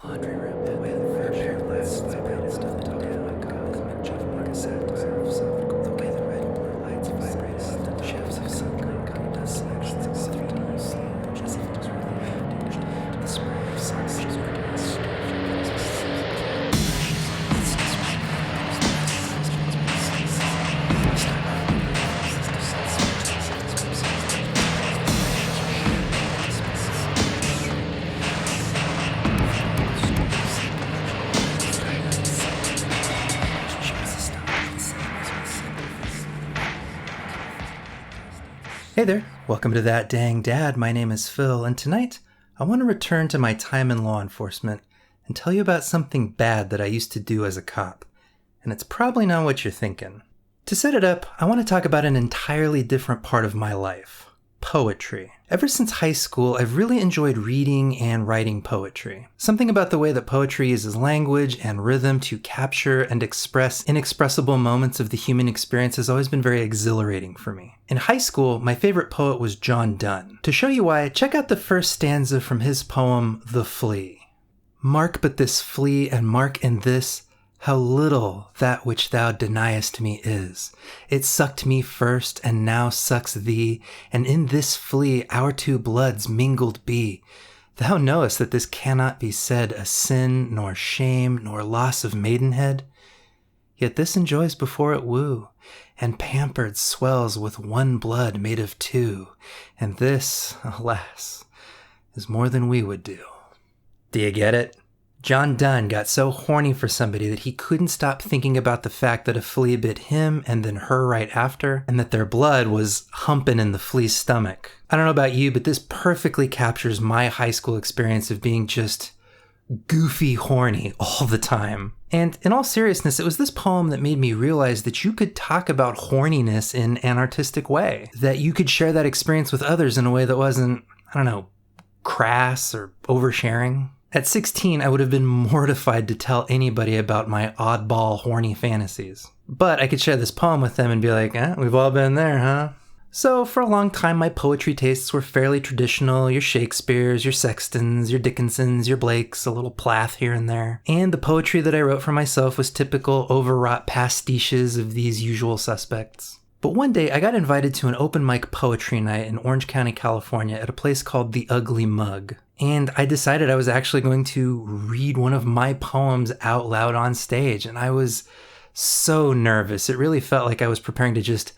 laundry room, the way the fresh air lasts, the greatest of the down, the way the red and blue lights vibrate, the shafts of sunlight come to selections of 3D sleep, just if it was really vintage, the spray of sunset, Hey there, welcome to That Dang Dad. My name is Phil, and tonight I want to return to my time in law enforcement and tell you about something bad that I used to do as a cop. And it's probably not what you're thinking. To set it up, I want to talk about an entirely different part of my life. Poetry. Ever since high school, I've really enjoyed reading and writing poetry. Something about the way that poetry uses language and rhythm to capture and express inexpressible moments of the human experience has always been very exhilarating for me. In high school, my favorite poet was Donne. To show you why, check out the first stanza from his poem, The Flea. Mark but this flea, and mark in this, how little that which thou deniest me is. It sucked me first, and now sucks thee, and in this flea our two bloods mingled be. Thou knowest that this cannot be said a sin, nor shame, nor loss of maidenhead. Yet this enjoys before it woo, and pampered swells with one blood made of two, and this, alas, is more than we would do. Do you get it? Donne got so horny for somebody that he couldn't stop thinking about the fact that a flea bit him and then her right after, and that their blood was humping in the flea's stomach. I don't know about you, but this perfectly captures my high school experience of being just goofy horny all the time. And in all seriousness, it was this poem that made me realize that you could talk about horniness in an artistic way, that you could share that experience with others in a way that wasn't, crass or oversharing. At 16, I would have been mortified to tell anybody about my oddball, horny fantasies. But I could share this poem with them and be like, we've all been there, huh? So for a long time, my poetry tastes were fairly traditional. Your Shakespeares, your Sextons, your Dickinsons, your Blakes, a little Plath here and there. And the poetry that I wrote for myself was typical overwrought pastiches of these usual suspects. But one day, I got invited to an open mic poetry night in Orange County, California at a place called The Ugly Mug. And I decided I was actually going to read one of my poems out loud on stage. And I was so nervous. It really felt like I was preparing to just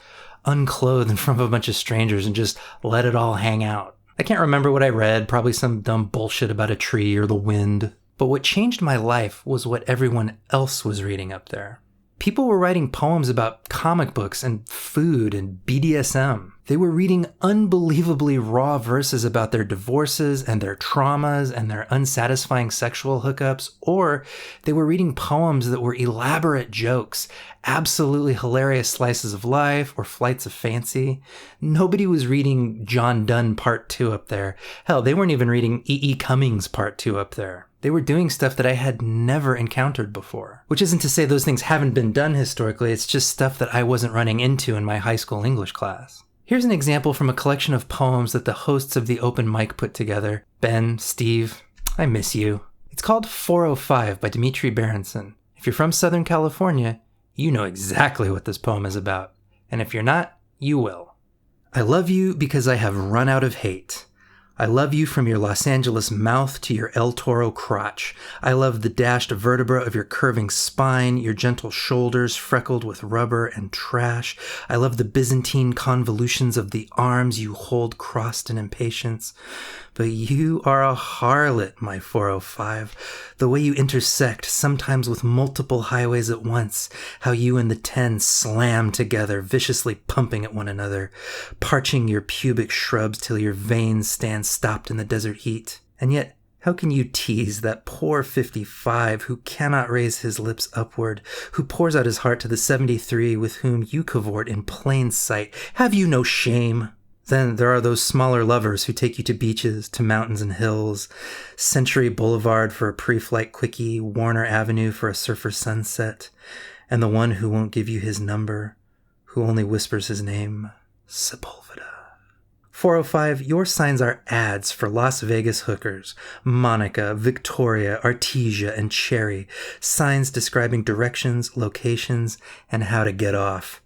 unclothe in front of a bunch of strangers and just let it all hang out. I can't remember what I read, probably some dumb bullshit about a tree or the wind. But what changed my life was what everyone else was reading up there. People were writing poems about comic books and food and BDSM. They were reading unbelievably raw verses about their divorces and their traumas and their unsatisfying sexual hookups, or they were reading poems that were elaborate jokes, absolutely hilarious slices of life or flights of fancy. Nobody was reading John Donne Part 2 up there. Hell, they weren't even reading E.E. Cummings Part 2 up there. They were doing stuff that I had never encountered before. Which isn't to say those things haven't been done historically, it's just stuff that I wasn't running into in my high school English class. Here's an example from a collection of poems that the hosts of the open mic put together. Ben, Steve, I miss you. It's called 405 by Dmitriy Berenson. If you're from Southern California, you know exactly what this poem is about. And if you're not, you will. I love you because I have run out of hate. I love you from your Los Angeles mouth to your El Toro crotch. I love the dashed vertebra of your curving spine, your gentle shoulders freckled with rubber and trash. I love the Byzantine convolutions of the arms you hold crossed in impatience. But you are a harlot, my 405. The way you intersect, sometimes with multiple highways at once. How you and the 10 slam together, viciously pumping at one another, parching your pubic shrubs till your veins stand stopped in the desert heat. And yet, how can you tease that poor 55 who cannot raise his lips upward, who pours out his heart to the 73 with whom you cavort in plain sight? Have you no shame? Then there are those smaller lovers who take you to beaches, to mountains and hills, Century Boulevard for a pre-flight quickie, Warner Avenue for a surfer sunset, and the one who won't give you his number, who only whispers his name, Sepulveda. 405, your signs are ads for Las Vegas hookers. Monica, Victoria, Artesia, and Cherry. Signs describing directions, locations, and how to get off.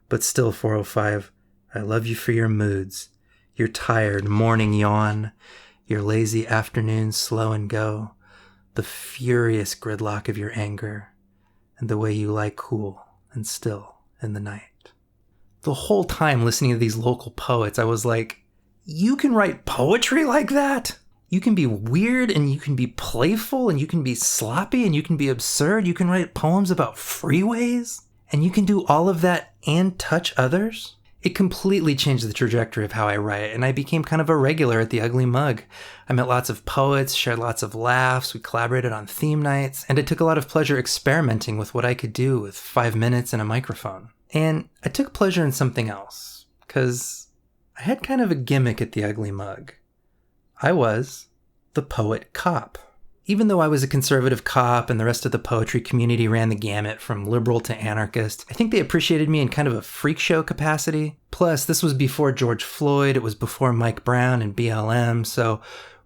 But still, 405, I love you for your moods. Your tired morning yawn. Your lazy afternoon slow and go. The furious gridlock of your anger. And the way you lie cool and still in the night. The whole time listening to these local poets, I was like, you can write poetry like that? You can be weird and you can be playful and you can be sloppy and you can be absurd. You can write poems about freeways and you can do all of that and touch others? It completely changed the trajectory of how I write, and I became kind of a regular at the Ugly Mug. I met lots of poets, shared lots of laughs, we collaborated on theme nights, and I took a lot of pleasure experimenting with what I could do with 5 minutes and a microphone. And I took pleasure in something else, because I had kind of a gimmick at the Ugly Mug. I was the poet cop. Even though I was a conservative cop and the rest of the poetry community ran the gamut from liberal to anarchist, I think they appreciated me in kind of a freak show capacity. Plus, this was before George Floyd, it was before Mike Brown and BLM, so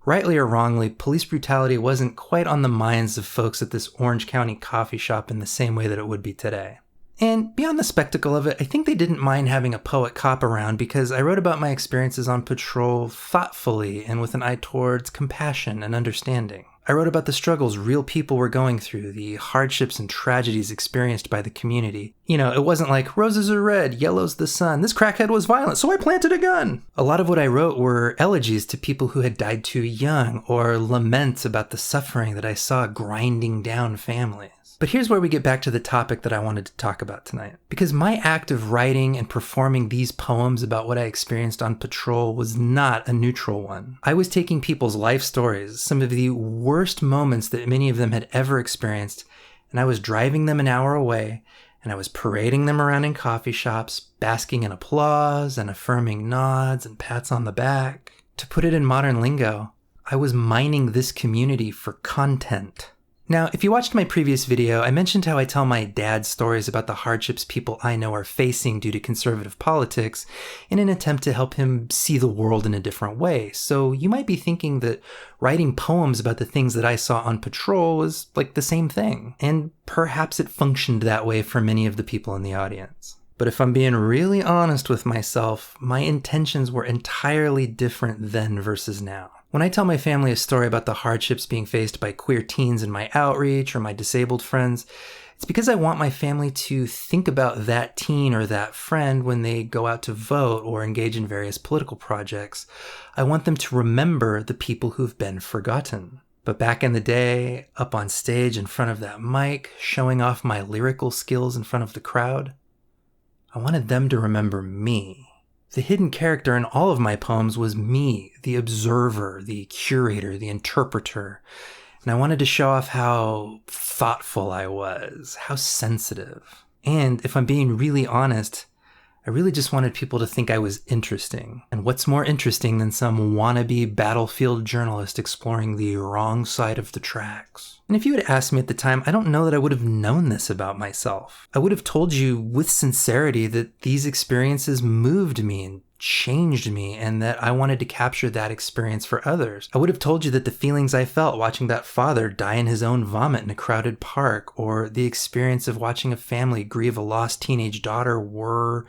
rightly or wrongly, police brutality wasn't quite on the minds of folks at this Orange County coffee shop in the same way that it would be today. And beyond the spectacle of it, I think they didn't mind having a poet cop around because I wrote about my experiences on patrol thoughtfully and with an eye towards compassion and understanding. I wrote about the struggles real people were going through, the hardships and tragedies experienced by the community. You know, it wasn't like, roses are red, yellow's the sun, this crackhead was violent, so I planted a gun. A lot of what I wrote were elegies to people who had died too young, or laments about the suffering that I saw grinding down families. But here's where we get back to the topic that I wanted to talk about tonight. Because my act of writing and performing these poems about what I experienced on patrol was not a neutral one. I was taking people's life stories, some of the worst moments that many of them had ever experienced, and I was driving them an hour away, and I was parading them around in coffee shops, basking in applause and affirming nods and pats on the back. To put it in modern lingo, I was mining this community for content. Now, if you watched my previous video, I mentioned how I tell my dad's stories about the hardships people I know are facing due to conservative politics in an attempt to help him see the world in a different way. So you might be thinking that writing poems about the things that I saw on patrol was like the same thing. And perhaps it functioned that way for many of the people in the audience. But if I'm being really honest with myself, my intentions were entirely different then versus now. When I tell my family a story about the hardships being faced by queer teens in my outreach or my disabled friends, it's because I want my family to think about that teen or that friend when they go out to vote or engage in various political projects. I want them to remember the people who've been forgotten. But back in the day, up on stage in front of that mic, showing off my lyrical skills in front of the crowd, I wanted them to remember me. The hidden character in all of my poems was me, the observer, the curator, the interpreter. And I wanted to show off how thoughtful I was, how sensitive. And if I'm being really honest, I really just wanted people to think I was interesting. And what's more interesting than some wannabe battlefield journalist exploring the wrong side of the tracks? And if you had asked me at the time, I don't know that I would have known this about myself. I would have told you with sincerity that these experiences moved me and changed me and that I wanted to capture that experience for others. I would have told you that the feelings I felt watching that father die in his own vomit in a crowded park, or the experience of watching a family grieve a lost teenage daughter, were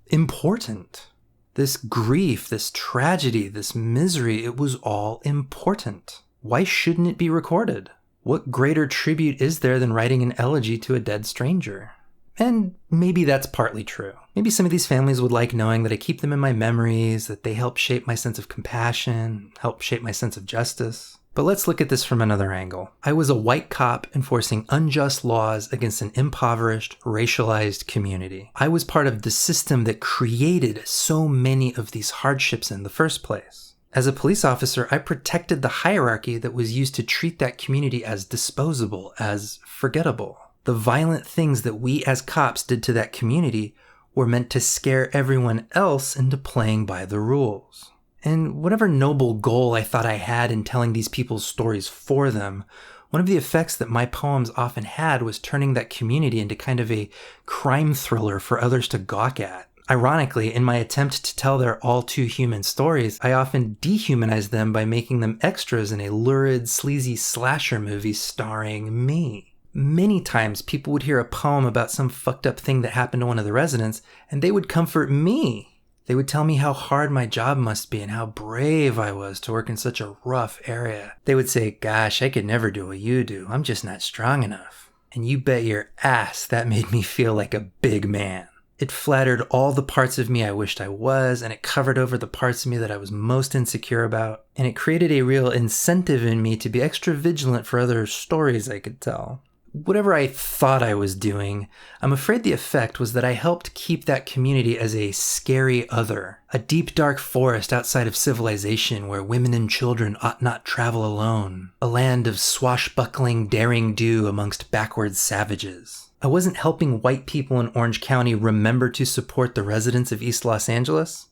important. This grief, this tragedy, this misery, it was all important. Why shouldn't it be recorded? What greater tribute is there than writing an elegy to a dead stranger? And maybe that's partly true. Maybe some of these families would like knowing that I keep them in my memories, that they help shape my sense of compassion, help shape my sense of justice. But let's look at this from another angle. I was a white cop enforcing unjust laws against an impoverished, racialized community. I was part of the system that created so many of these hardships in the first place. As a police officer, I protected the hierarchy that was used to treat that community as disposable, as forgettable. The violent things that we as cops did to that community were meant to scare everyone else into playing by the rules. And whatever noble goal I thought I had in telling these people's stories for them, one of the effects that my poems often had was turning that community into kind of a crime thriller for others to gawk at. Ironically, in my attempt to tell their all too human stories, I often dehumanize them by making them extras in a lurid, sleazy slasher movie starring me. Many times people would hear a poem about some fucked up thing that happened to one of the residents, and they would comfort me. They would tell me how hard my job must be and how brave I was to work in such a rough area. They would say, "Gosh, I could never do what you do. I'm just not strong enough." And you bet your ass that made me feel like a big man. It flattered all the parts of me I wished I was, and it covered over the parts of me that I was most insecure about. And it created a real incentive in me to be extra vigilant for other stories I could tell. Whatever I thought I was doing, I'm afraid the effect was that I helped keep that community as a scary other, a deep dark forest outside of civilization where women and children ought not travel alone, a land of swashbuckling daring do amongst backward savages. I wasn't helping white people in Orange County remember to support the residents of East Los Angeles.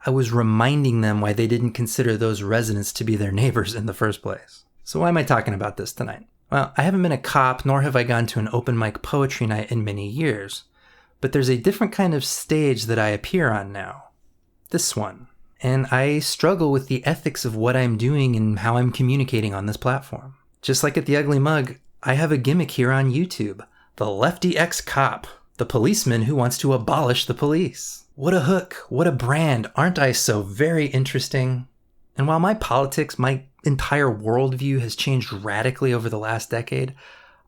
I was reminding them why they didn't consider those residents to be their neighbors in the first place. So why am I talking about this tonight? Well, I haven't been a cop, nor have I gone to an open mic poetry night in many years. But there's a different kind of stage that I appear on now. This one. And I struggle with the ethics of what I'm doing and how I'm communicating on this platform. Just like at the Ugly Mug, I have a gimmick here on YouTube. The lefty ex-cop, the policeman who wants to abolish the police. What a hook, what a brand, aren't I so very interesting? And while my politics, my entire worldview has changed radically over the last decade,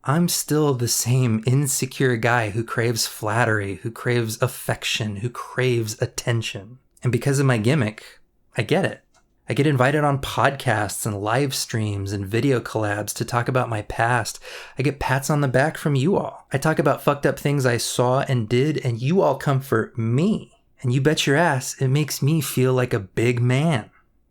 I'm still the same insecure guy who craves flattery, who craves affection, who craves attention. And because of my gimmick, I get it. I get invited on podcasts and live streams and video collabs to talk about my past. I get pats on the back from you all. I talk about fucked up things I saw and did, and you all comfort me. And you bet your ass, it makes me feel like a big man.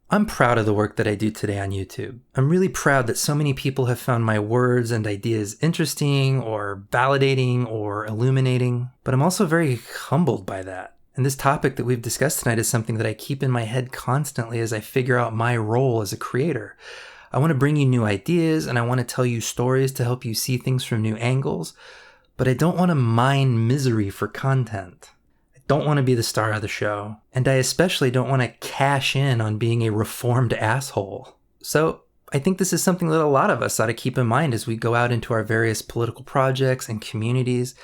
I'm proud of the work that I do today on YouTube. I'm really proud that so many people have found my words and ideas interesting or validating or illuminating, but I'm also very humbled by that. And this topic that we've discussed tonight is something that I keep in my head constantly as I figure out my role as a creator. I want to bring you new ideas and I want to tell you stories to help you see things from new angles, but I don't want to mine misery for content. I don't want to be the star of the show, and I especially don't want to cash in on being a reformed asshole. So I think this is something that a lot of us ought to keep in mind as we go out into our various political projects and communities.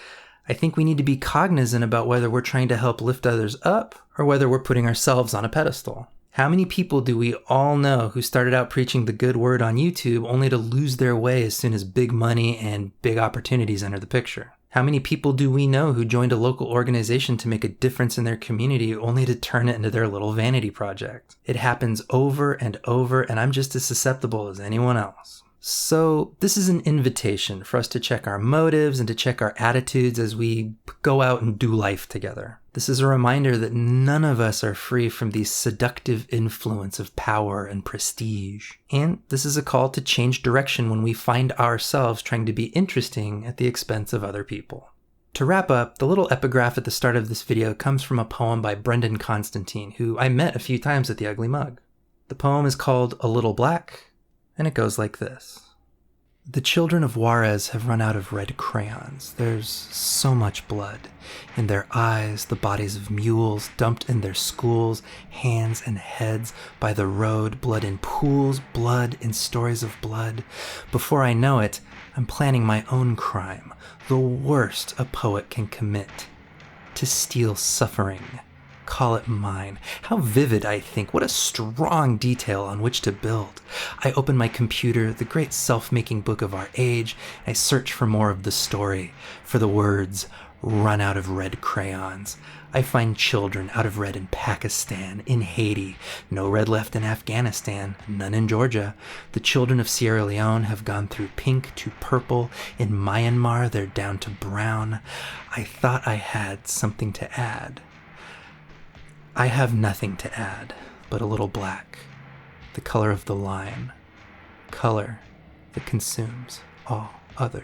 I think we need to be cognizant about whether we're trying to help lift others up or whether we're putting ourselves on a pedestal. How many people do we all know who started out preaching the good word on YouTube only to lose their way as soon as big money and big opportunities enter the picture? How many people do we know who joined a local organization to make a difference in their community only to turn it into their little vanity project? It happens over and over, and I'm just as susceptible as anyone else. So this is an invitation for us to check our motives and to check our attitudes as we go out and do life together. This is a reminder that none of us are free from the seductive influence of power and prestige. And this is a call to change direction when we find ourselves trying to be interesting at the expense of other people. To wrap up, the little epigraph at the start of this video comes from a poem by Brendan Constantine, who I met a few times at the Ugly Mug. The poem is called A Little Black, and it goes like this. The children of Juarez have run out of red crayons. There's so much blood. In their eyes, the bodies of mules dumped in their schools, hands and heads by the road, blood in pools, blood in stories of blood. Before I know it, I'm planning my own crime, the worst a poet can commit. To steal suffering. Call it mine. How vivid, I think. What a strong detail on which to build. I open my computer, the great self-making book of our age. I search for more of the story, for the words, run out of red crayons. I find children out of red in Pakistan, in Haiti, no red left in Afghanistan, none in Georgia. The children of Sierra Leone have gone through pink to purple. In Myanmar, they're down to brown. I thought I had something to add. I have nothing to add but a little black, the color of the line, color that consumes all others.